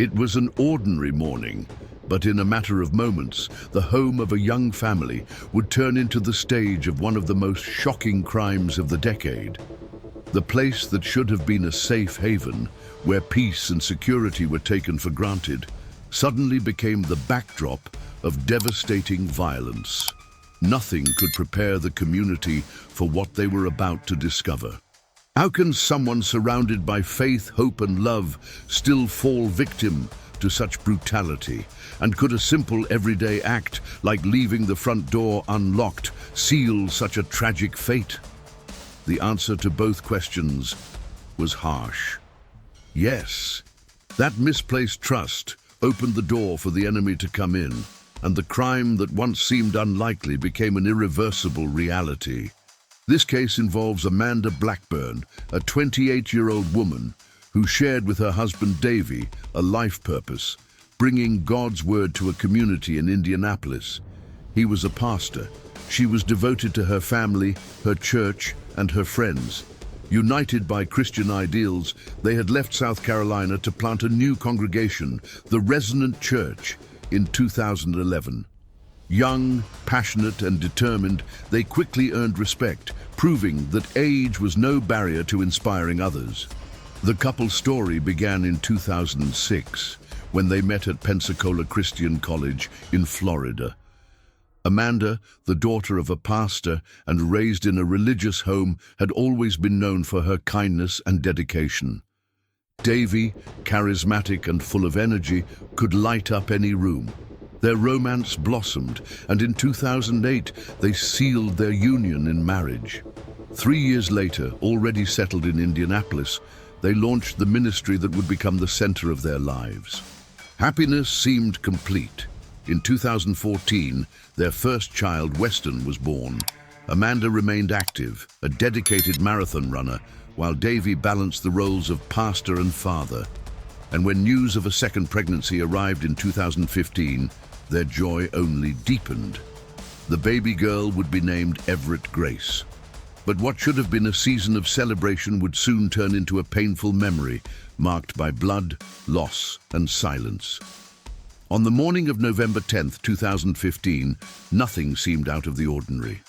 It was an ordinary morning, but in a matter of moments, the home of a young family would turn into the stage of one of the most shocking crimes of the decade. The place that should have been a safe haven, where peace and security were taken for granted, suddenly became the backdrop of devastating violence. Nothing could prepare the community for what they were about to discover. How can someone surrounded by faith, hope, and love still fall victim to such brutality? And could a simple everyday act like leaving the front door unlocked seal such a tragic fate? The answer to both questions was harsh. Yes, that misplaced trust opened the door for the enemy to come in, and the crime that once seemed unlikely became an irreversible reality. This case involves Amanda Blackburn, a 28-year-old woman who shared with her husband Davy a life purpose, bringing God's word to a community in Indianapolis. He was a pastor. She was devoted to her family, her church, and her friends. United by Christian ideals, they had left South Carolina to plant a new congregation, the Resonant Church, in 2011. Young, passionate, and determined, they quickly earned respect, proving that age was no barrier to inspiring others. The couple's story began in 2006, when they met at Pensacola Christian College in Florida. Amanda, the daughter of a pastor and raised in a religious home, had always been known for her kindness and dedication. Davy, charismatic and full of energy, could light up any room. Their romance blossomed, and in 2008 they sealed their union in marriage. 3 years later, already settled in Indianapolis, they launched the ministry that would become the center of their lives. Happiness seemed complete. In 2014, their first child, Weston, was born. Amanda remained active, a dedicated marathon runner, while Davy balanced the roles of pastor and father. And when news of a second pregnancy arrived in 2015, their joy only deepened. The baby girl would be named Everett Grace. But what should have been a season of celebration would soon turn into a painful memory, marked by blood, loss, and silence. On the morning of November 10, 2015, nothing seemed out of the ordinary.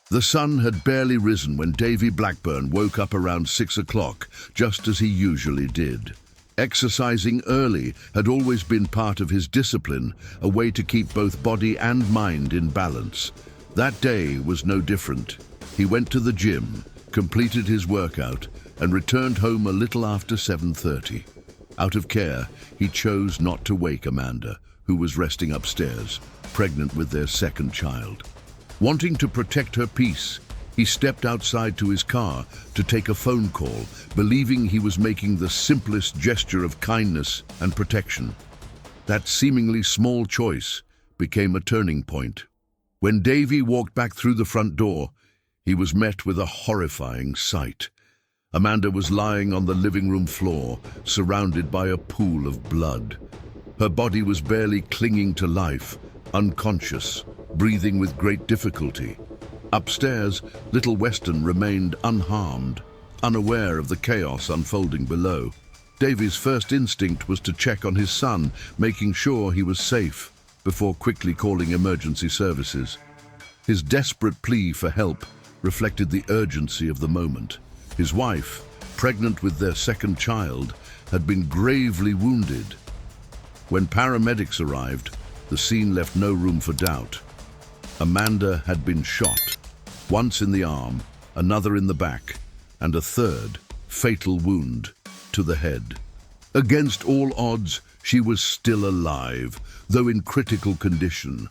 The sun had barely risen when Davy Blackburn woke up around 6 o'clock, just as he usually did. Exercising early had always been part of his discipline, a way to keep both body and mind in balance. That day was no different. He went to the gym, completed his workout, and returned home a little after 7:30. Out of care, he chose not to wake Amanda, who was resting upstairs, pregnant with their second child. Wanting to protect her peace, he stepped outside to his car to take a phone call, believing he was making the simplest gesture of kindness and protection. That seemingly small choice became a turning point. When Davy walked back through the front door, he was met with a horrifying sight. Amanda was lying on the living room floor, surrounded by a pool of blood. Her body was barely clinging to life, unconscious, breathing with great difficulty. Upstairs, little Weston remained unharmed, unaware of the chaos unfolding below. Davy's first instinct was to check on his son, making sure he was safe, before quickly calling emergency services. His desperate plea for help reflected the urgency of the moment. His wife, pregnant with their second child, had been gravely wounded. When paramedics arrived, the scene left no room for doubt. Amanda had been shot, once in the arm, another in the back, and a third, fatal wound to the head. Against all odds, she was still alive, though in critical condition.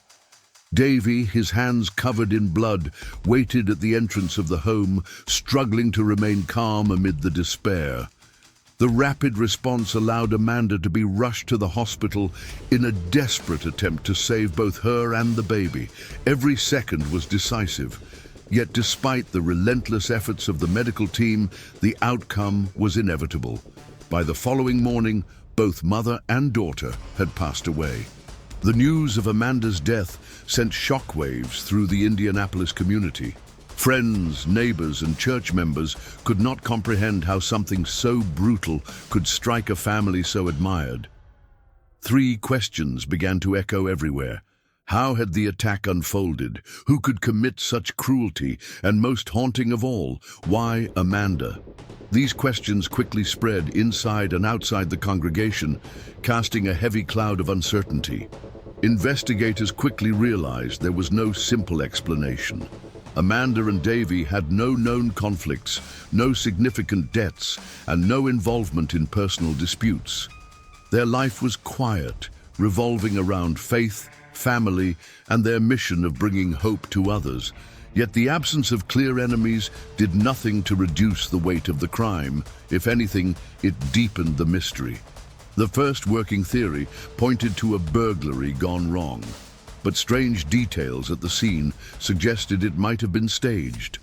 Davy, his hands covered in blood, waited at the entrance of the home, struggling to remain calm amid the despair. The rapid response allowed Amanda to be rushed to the hospital in a desperate attempt to save both her and the baby. Every second was decisive. Yet despite the relentless efforts of the medical team, the outcome was inevitable. By the following morning, both mother and daughter had passed away. The news of Amanda's death sent shockwaves through the Indianapolis community. Friends, neighbors, and church members could not comprehend how something so brutal could strike a family so admired. Three questions began to echo everywhere. How had the attack unfolded? Who could commit such cruelty? And most haunting of all, why Amanda? These questions quickly spread inside and outside the congregation, casting a heavy cloud of uncertainty. Investigators quickly realized there was no simple explanation. Amanda and Davy had no known conflicts, no significant deaths, and no involvement in personal disputes. Their life was quiet, revolving around faith, family, and their mission of bringing hope to others. Yet the absence of clear enemies did nothing to reduce the weight of the crime. If anything, it deepened the mystery. The first working theory pointed to a burglary gone wrong, but strange details at the scene suggested it might have been staged.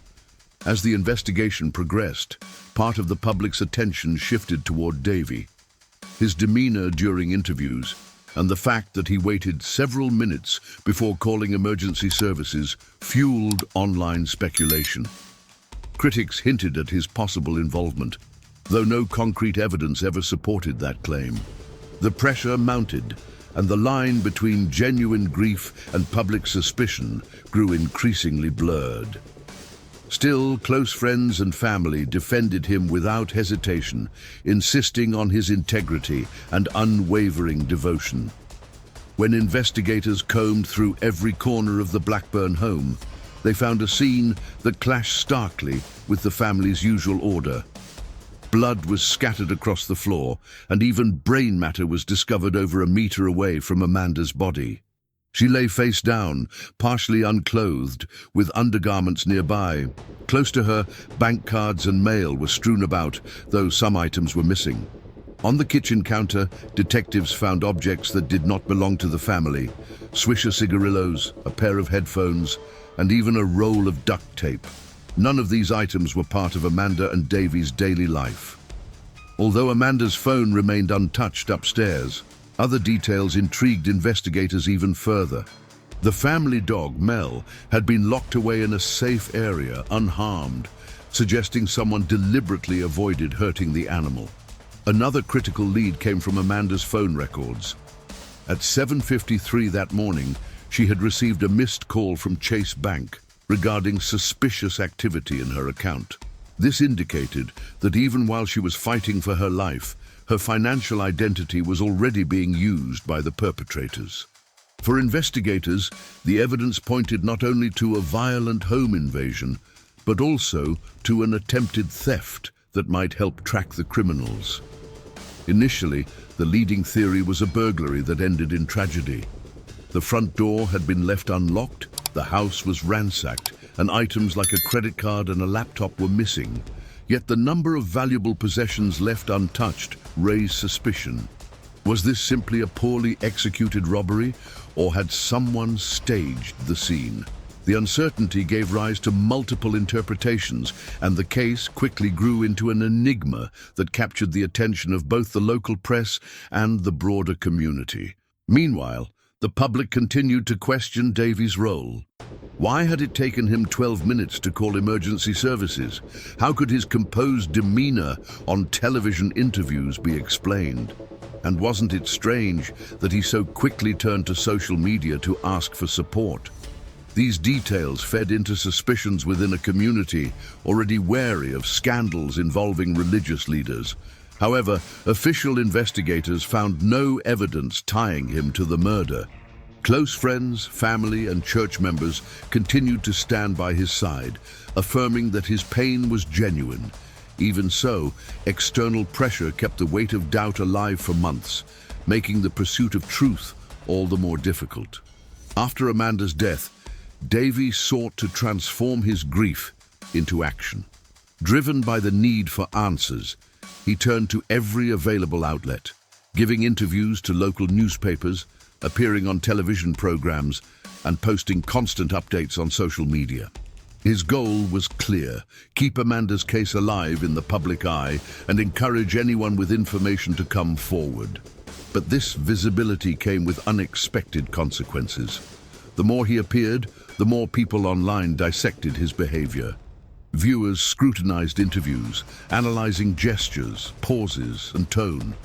As the investigation progressed, part of the public's attention shifted toward Davy. His demeanor during interviews, and the fact that he waited several minutes before calling emergency services, fueled online speculation. Critics hinted at his possible involvement, though no concrete evidence ever supported that claim. The pressure mounted, and the line between genuine grief and public suspicion grew increasingly blurred. Still, close friends and family defended him without hesitation, insisting on his integrity and unwavering devotion. When investigators combed through every corner of the Blackburn home, they found a scene that clashed starkly with the family's usual order. Blood was scattered across the floor, and even brain matter was discovered over a meter away from Amanda's body. She lay face down, partially unclothed, with undergarments nearby. Close to her, bank cards and mail were strewn about, though some items were missing. On the kitchen counter, detectives found objects that did not belong to the family: Swisher cigarillos, a pair of headphones, and even a roll of duct tape. None of these items were part of Amanda and Davy's daily life. Although Amanda's phone remained untouched upstairs, other details intrigued investigators even further. The family dog, Mel, had been locked away in a safe area, unharmed, suggesting someone deliberately avoided hurting the animal. Another critical lead came from Amanda's phone records. At 7:53 that morning, she had received a missed call from Chase Bank regarding suspicious activity in her account. This indicated that even while she was fighting for her life, her financial identity was already being used by the perpetrators. For investigators, the evidence pointed not only to a violent home invasion, but also to an attempted theft that might help track the criminals. Initially, the leading theory was a burglary that ended in tragedy. The front door had been left unlocked, the house was ransacked, and items like a credit card and a laptop were missing. Yet the number of valuable possessions left untouched raised suspicion. Was this simply a poorly executed robbery, or had someone staged the scene? The uncertainty gave rise to multiple interpretations, and the case quickly grew into an enigma that captured the attention of both the local press and the broader community. Meanwhile, the public continued to question Davy's role. Why had it taken him 12 minutes to call emergency services? How could his composed demeanor on television interviews be explained? And wasn't it strange that he so quickly turned to social media to ask for support? These details fed into suspicions within a community already wary of scandals involving religious leaders. However, official investigators found no evidence tying him to the murder. Close friends, family, and church members continued to stand by his side, affirming that his pain was genuine. Even so, external pressure kept the weight of doubt alive for months, making the pursuit of truth all the more difficult. After Amanda's death, Davy sought to transform his grief into action. Driven by the need for answers, he turned to every available outlet, giving interviews to local newspapers, appearing on television programs, and posting constant updates on social media. His goal was clear: keep Amanda's case alive in the public eye and encourage anyone with information to come forward. But this visibility came with unexpected consequences. The more he appeared, the more people online dissected his behavior. Viewers scrutinized interviews, analyzing gestures, pauses, and tone.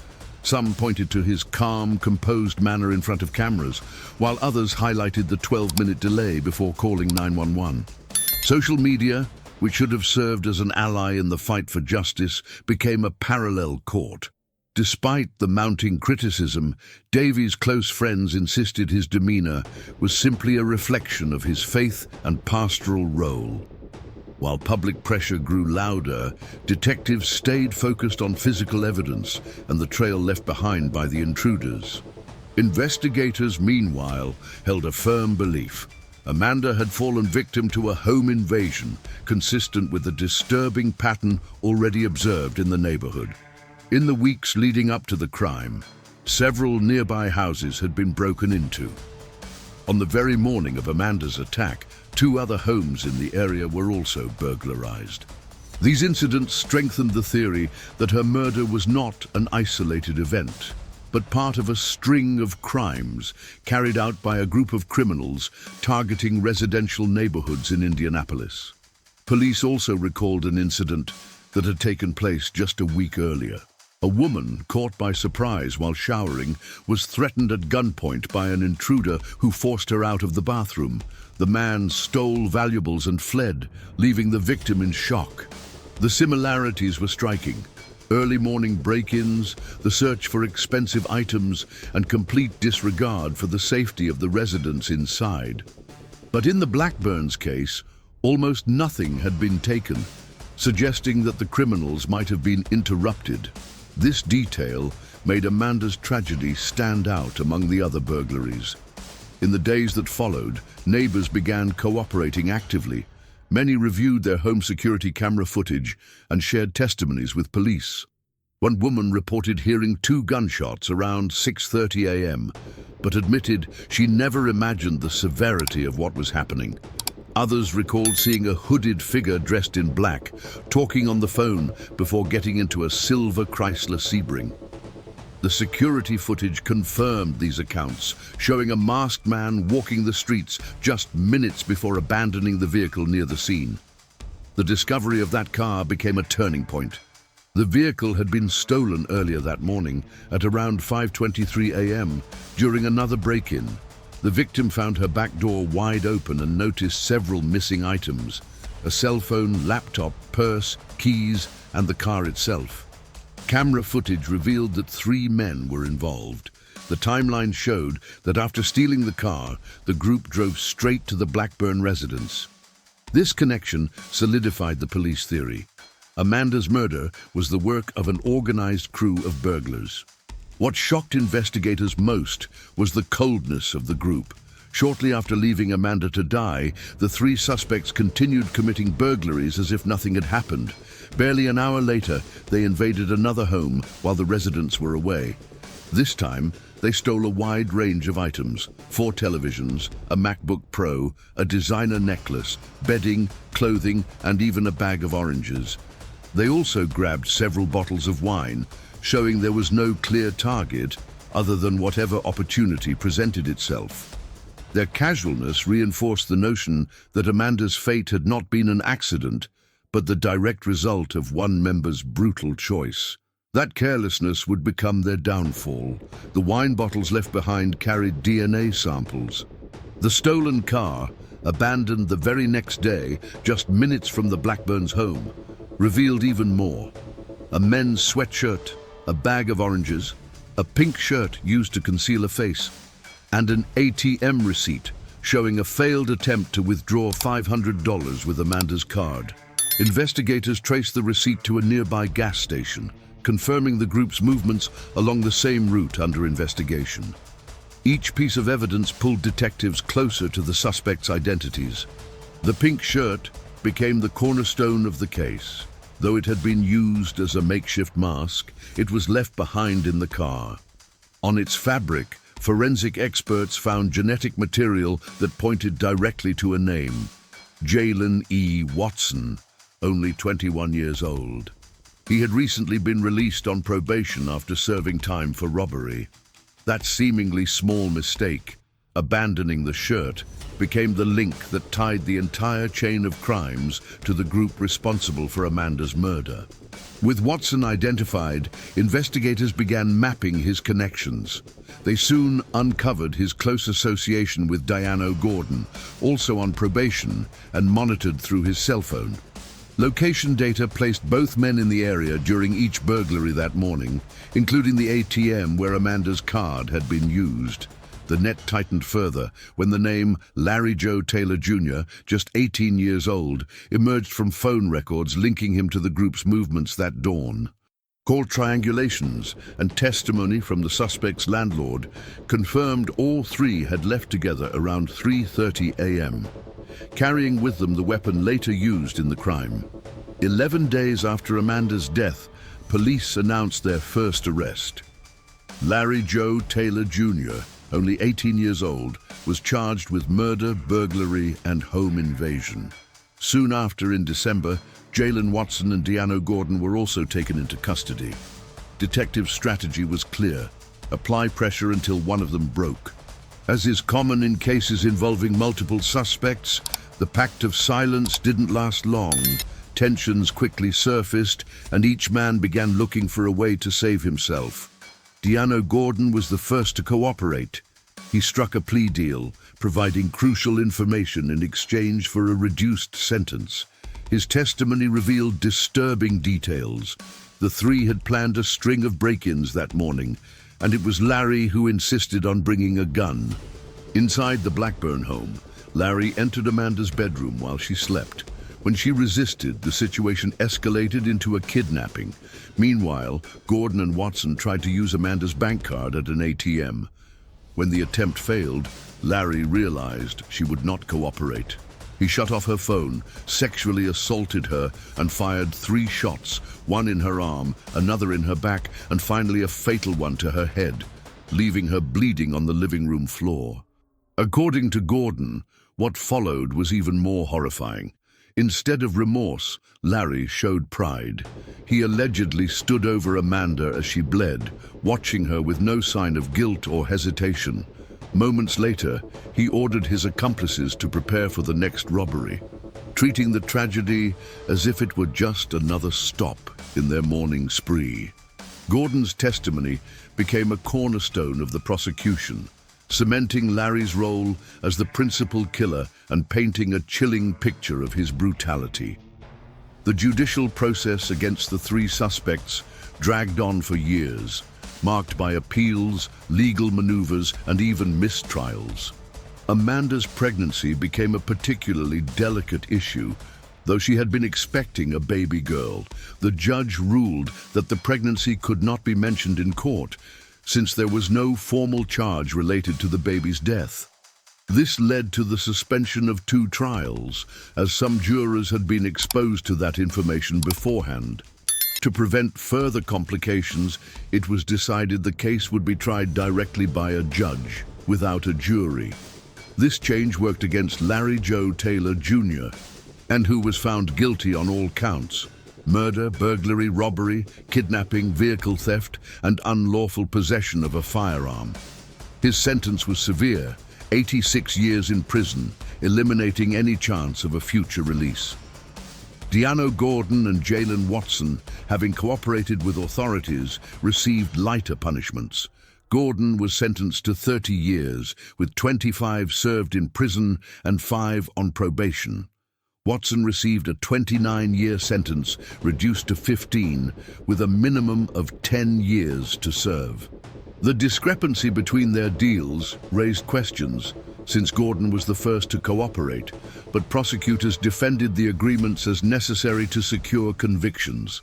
Some pointed to his calm, composed manner in front of cameras, while others highlighted the 12-minute delay before calling 911. Social media, which should have served as an ally in the fight for justice, became a parallel court. Despite the mounting criticism, Davy's close friends insisted his demeanor was simply a reflection of his faith and pastoral role. While public pressure grew louder, detectives stayed focused on physical evidence and the trail left behind by the intruders. Investigators, meanwhile, held a firm belief. Amanda had fallen victim to a home invasion, consistent with the disturbing pattern already observed in the neighborhood. In the weeks leading up to the crime, several nearby houses had been broken into. On the very morning of Amanda's attack, 2 other homes in the area were also burglarized. These incidents strengthened the theory that her murder was not an isolated event, but part of a string of crimes carried out by a group of criminals targeting residential neighborhoods in Indianapolis. Police also recalled an incident that had taken place just a week earlier. A woman, caught by surprise while showering, was threatened at gunpoint by an intruder who forced her out of the bathroom. The man stole valuables and fled, leaving the victim in shock. The similarities were striking. Early morning break-ins, the search for expensive items, and complete disregard for the safety of the residents inside. But in the Blackburn's case, almost nothing had been taken, suggesting that the criminals might have been interrupted. This detail made Amanda's tragedy stand out among the other burglaries. In the days that followed, neighbors began cooperating actively. Many reviewed their home security camera footage and shared testimonies with police. One woman reported hearing 2 gunshots around 6:30 a.m., but admitted she never imagined the severity of what was happening. Others recalled seeing a hooded figure dressed in black, talking on the phone before getting into a silver Chrysler Sebring. The security footage confirmed these accounts, showing a masked man walking the streets just minutes before abandoning the vehicle near the scene. The discovery of that car became a turning point. The vehicle had been stolen earlier that morning at around 5:23 a.m. during another break-in. The victim found her back door wide open and noticed several missing items: a cell phone, laptop, purse, keys, and the car itself. Camera footage revealed that 3 men were involved. The timeline showed that after stealing the car, the group drove straight to the Blackburn residence. This connection solidified the police theory. Amanda's murder was the work of an organized crew of burglars. What shocked investigators most was the coldness of the group. Shortly after leaving Amanda to die, the 3 suspects continued committing burglaries as if nothing had happened. Barely an hour later, they invaded another home while the residents were away. This time, they stole a wide range of items: 4 televisions, a MacBook Pro, a designer necklace, bedding, clothing, and even a bag of oranges. They also grabbed several bottles of wine, showing there was no clear target other than whatever opportunity presented itself. Their casualness reinforced the notion that Amanda's fate had not been an accident, but the direct result of one member's brutal choice. That carelessness would become their downfall. The wine bottles left behind carried DNA samples. The stolen car, abandoned the very next day, just minutes from the Blackburn's home, revealed even more. A men's sweatshirt, a bag of oranges, a pink shirt used to conceal a face, and an ATM receipt showing a failed attempt to withdraw $500 with Amanda's card. Investigators traced the receipt to a nearby gas station, confirming the group's movements along the same route under investigation. Each piece of evidence pulled detectives closer to the suspects' identities. The pink shirt became the cornerstone of the case. Though it had been used as a makeshift mask, it was left behind in the car. On its fabric, forensic experts found genetic material that pointed directly to a name: Jalen E. Watson, only 21 years old. He had recently been released on probation after serving time for robbery. That seemingly small mistake, abandoning the shirt, became the link that tied the entire chain of crimes to the group responsible for Amanda's murder. With Watson identified, investigators began mapping his connections. They soon uncovered his close association with Diana Gordon, also on probation and monitored through his cell phone. Location data placed both men in the area during each burglary that morning, including the ATM where Amanda's card had been used. The net tightened further when the name Larry Joe Taylor Jr., just 18 years old, emerged from phone records linking him to the group's movements that dawn. Call triangulations and testimony from the suspect's landlord confirmed all three had left together around 3:30 a.m., carrying with them the weapon later used in the crime. 11 days after Amanda's death, police announced their first arrest. Larry Joe Taylor Jr., only 18 years old, was charged with murder, burglary, and home invasion. Soon after, in December, Jalen Watson and Diana Gordon were also taken into custody. Detective strategy was clear: apply pressure until one of them broke. As is common in cases involving multiple suspects, the pact of silence didn't last long. Tensions quickly surfaced, and each man began looking for a way to save himself. Diana Gordon was the first to cooperate. He struck a plea deal, providing crucial information in exchange for a reduced sentence. His testimony revealed disturbing details. The three had planned a string of break-ins that morning, and it was Larry who insisted on bringing a gun. Inside the Blackburn home, Larry entered Amanda's bedroom while she slept. When she resisted, the situation escalated into a kidnapping. Meanwhile, Gordon and Watson tried to use Amanda's bank card at an ATM. When the attempt failed, Larry realized she would not cooperate. He shut off her phone, sexually assaulted her, and fired 3 shots, one in her arm, another in her back, and finally a fatal one to her head, leaving her bleeding on the living room floor. According to Gordon, what followed was even more horrifying. Instead of remorse, Larry showed pride. He allegedly stood over Amanda as she bled, watching her with no sign of guilt or hesitation. Moments later, he ordered his accomplices to prepare for the next robbery, treating the tragedy as if it were just another stop in their morning spree. Gordon's testimony became a cornerstone of the prosecution, cementing Larry's role as the principal killer and painting a chilling picture of his brutality. The judicial process against the 3 suspects dragged on for years, marked by appeals, legal maneuvers, and even mistrials. Amanda's pregnancy became a particularly delicate issue. Though she had been expecting a baby girl, the judge ruled that the pregnancy could not be mentioned in court, since there was no formal charge related to the baby's death. This led to the suspension of 2 trials, as some jurors had been exposed to that information beforehand. To prevent further complications, it was decided the case would be tried directly by a judge, without a jury. This change worked against Larry Joe Taylor Jr., and who was found guilty on all counts: murder, burglary, robbery, kidnapping, vehicle theft, and unlawful possession of a firearm. His sentence was severe: 86 years in prison, eliminating any chance of a future release. Diana Gordon and Jalen Watson, having cooperated with authorities, received lighter punishments. Gordon was sentenced to 30 years, with 25 served in prison and 5 on probation. Watson received a 29-year sentence, reduced to 15, with a minimum of 10 years to serve. The discrepancy between their deals raised questions, since Gordon was the first to cooperate, but prosecutors defended the agreements as necessary to secure convictions.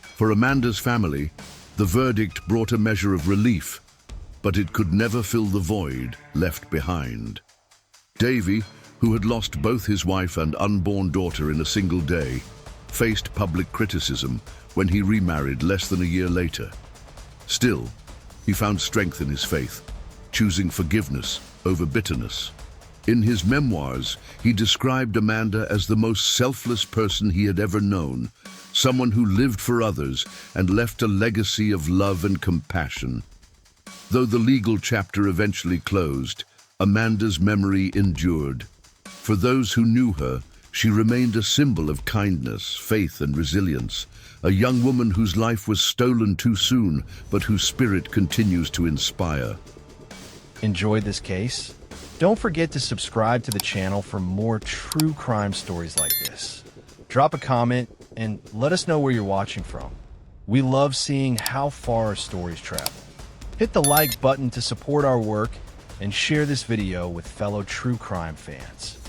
For Amanda's family, the verdict brought a measure of relief, but it could never fill the void left behind. Davy, who had lost both his wife and unborn daughter in a single day, faced public criticism when he remarried less than a year later. Still, he found strength in his faith, choosing forgiveness over bitterness. In his memoirs, he described Amanda as the most selfless person he had ever known, someone who lived for others and left a legacy of love and compassion. Though the legal chapter eventually closed, Amanda's memory endured. For those who knew her, she remained a symbol of kindness, faith, and resilience. A young woman whose life was stolen too soon, but whose spirit continues to inspire. Enjoyed this case? Don't forget to subscribe to the channel for more true crime stories like this. Drop a comment and let us know where you're watching from. We love seeing how far our stories travel. Hit the like button to support our work and share this video with fellow true crime fans.